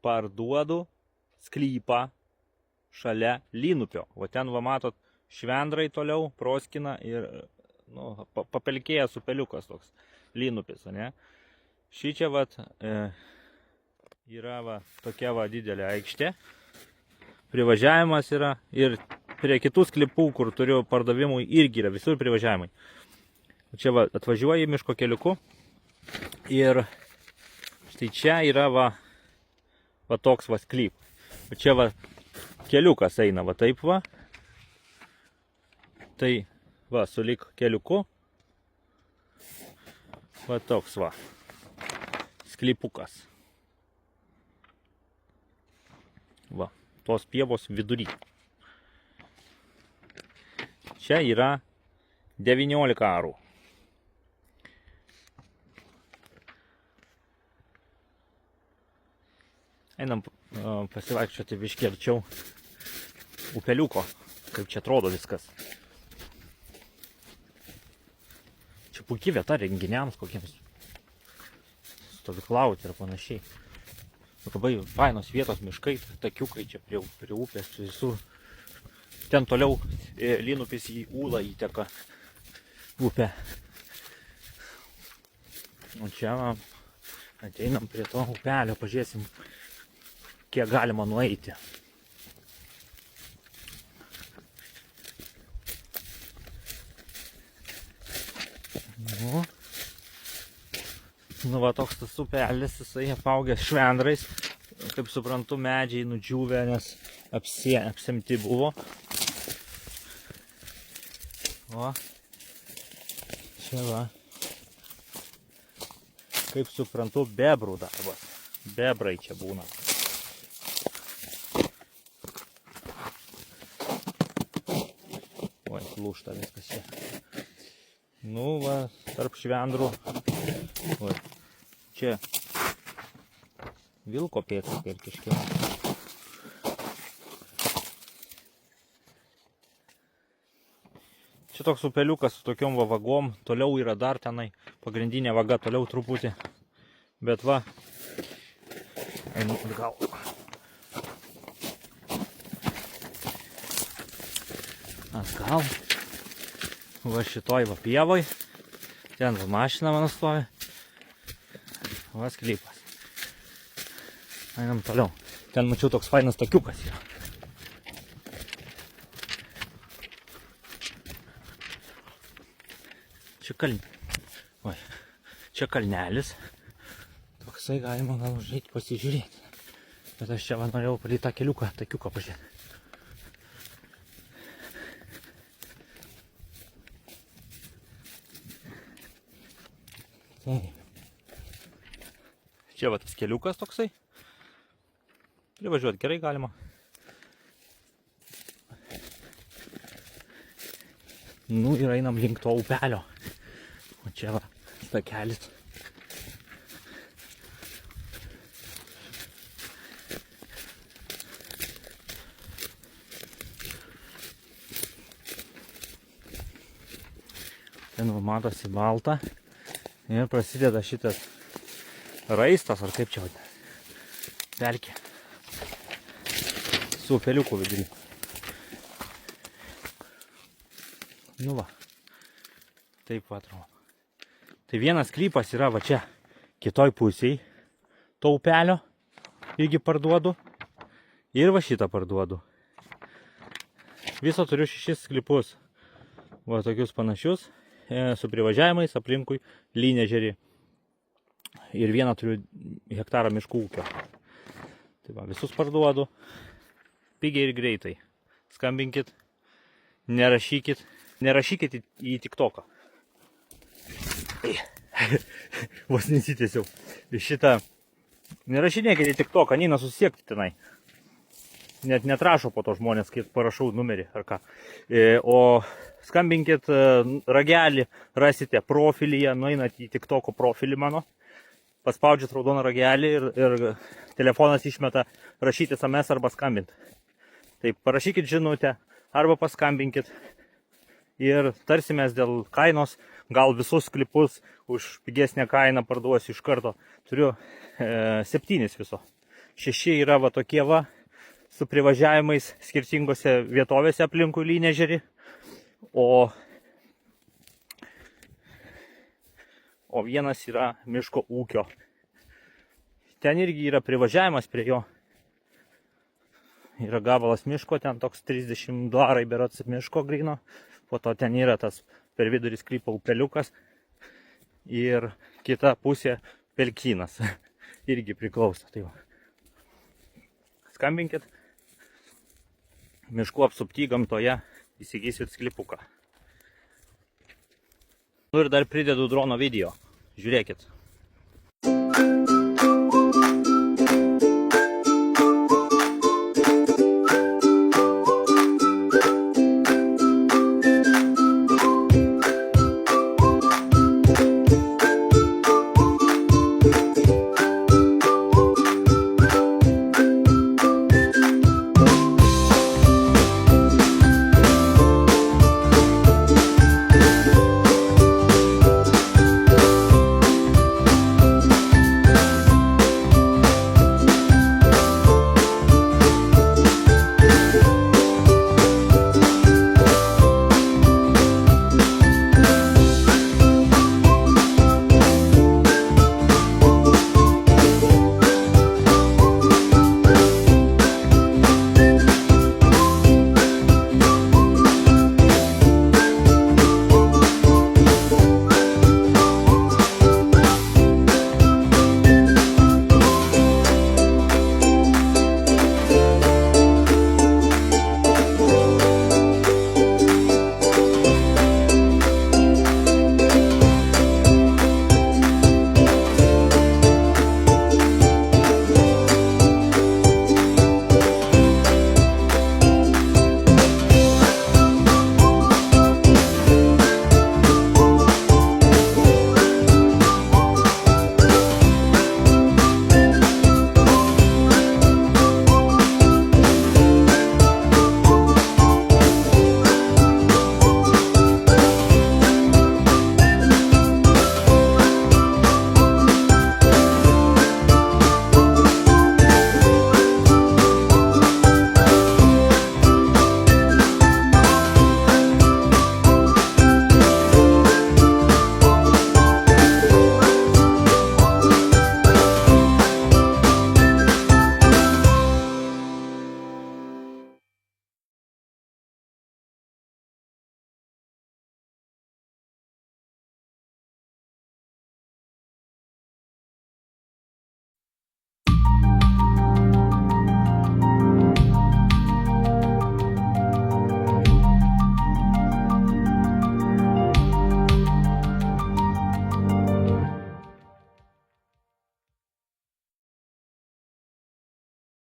parduodu sklypą šalia Lynupio. O ten, va matot, švendrai toliau, proskina ir papelkėjęs upeliukas toks Lynupis, ne? Šičia vat yra va tokia va didelė aikštė. Privažiavimas yra ir prie kitų sklypų, kur turiu pardavimui, irgi yra visur privažiavimai. Čia va atvažiuoji miško keliuku ir štai čia yra va toks va sklyp. Čia va keliukas eina va taip va. Tai va sulik keliuku. Va toks va sklypukas. Va, tos pievos vidury. Čia yra 19 arų. Einam pasivaikščioti biškį arčiau upeliuko, kaip čia atrodo viskas. Čia puikia vieta renginiams kokiems stovyklauti ir panašiai. Labai fainos vietos, miškai, takiukai čia prie upės visur. Ten toliau Lynupis į Ūlą įteka upę. O čia ateinam prie to upelio, pažiūrėsim, kiek galima nueiti. Nu va, toks tas upelis, jisai apaugęs švendrais, kaip suprantu, medžiai nudžiūvę, nes apsemti buvo. O, čia va, kaip suprantu, bebrų darbas. Bebrai čia būna. Oi, lūžta viskas čia. Nu va, tarp švendrų. Oi, čia vilko pėdsakai ir kažkiek. Čia toks upeliukas su tokiom vagom, toliau yra dar tenai, pagrindinė vaga toliau truputį, bet va, einu atgal. Atgal, va šitoj va pievoj, ten va mašina mano stovi, va sklypas. Einam toliau, ten mačiau toks fainas takiukas yra. Čia kalnelis, toksai galima gal užeiti pasižiūrėti, bet aš čia norėjau palei tą keliuką, takiuką pažiūrėti. Čia va tas keliukas toksai, privažiuoti gerai galima. Nu ir einam link to upelio. O čia va, takelis. Ten va matosi balta. Ir prasideda šitas raistas, ar kaip čia vadina, pelkė. Su upeliuku vidury. Nu va, taip atrodo. Tai vienas sklypas yra va čia, kitoj pusėj, to upelio, irgi parduodu, ir va šitą parduodu. Viso turiu 6 sklypus, va tokius panašius, su privažiavimais aplinkui Lynežerį. Ir vieną turiu hektarą miškų ūkio. Tai va, visus parduodu, pigiai ir greitai. Skambinkit, nerašykit į TikToką. Vos nesitiesiau. Šitą nerašinėkit į TikToką, neina susiekti tenai. Net netrašo po to žmonės, kai parašau numerį ar ką. O skambinkit ragelį, rasite profilyje, nueinat į TikToko profilį mano, paspaudžiat raudoną ragelį ir telefonas išmeta rašyti SMS arba skambint. Tai parašykit žinutę arba paskambinkit ir tarsimės dėl kainos, gal visus klipus už pigesnę kainą parduosiu iš karto. Turiu 7 viso. 6 yra va tokie va, su privažiavimais skirtingose vietovėse aplinkui Lynežerį, o vienas yra miško ūkio. Ten irgi yra privažiavimas prie jo. Yra gabalas miško, ten toks 32 arai berods miško gryno, po to ten yra tas per vidurį sklypo upeliukas ir kita pusė pelkynas irgi priklauso. Tai va. Skambinkit, miškų apsupty gamtoje įsigysit sklypuką. Nu ir dar pridedu drono video. Žiūrėkit.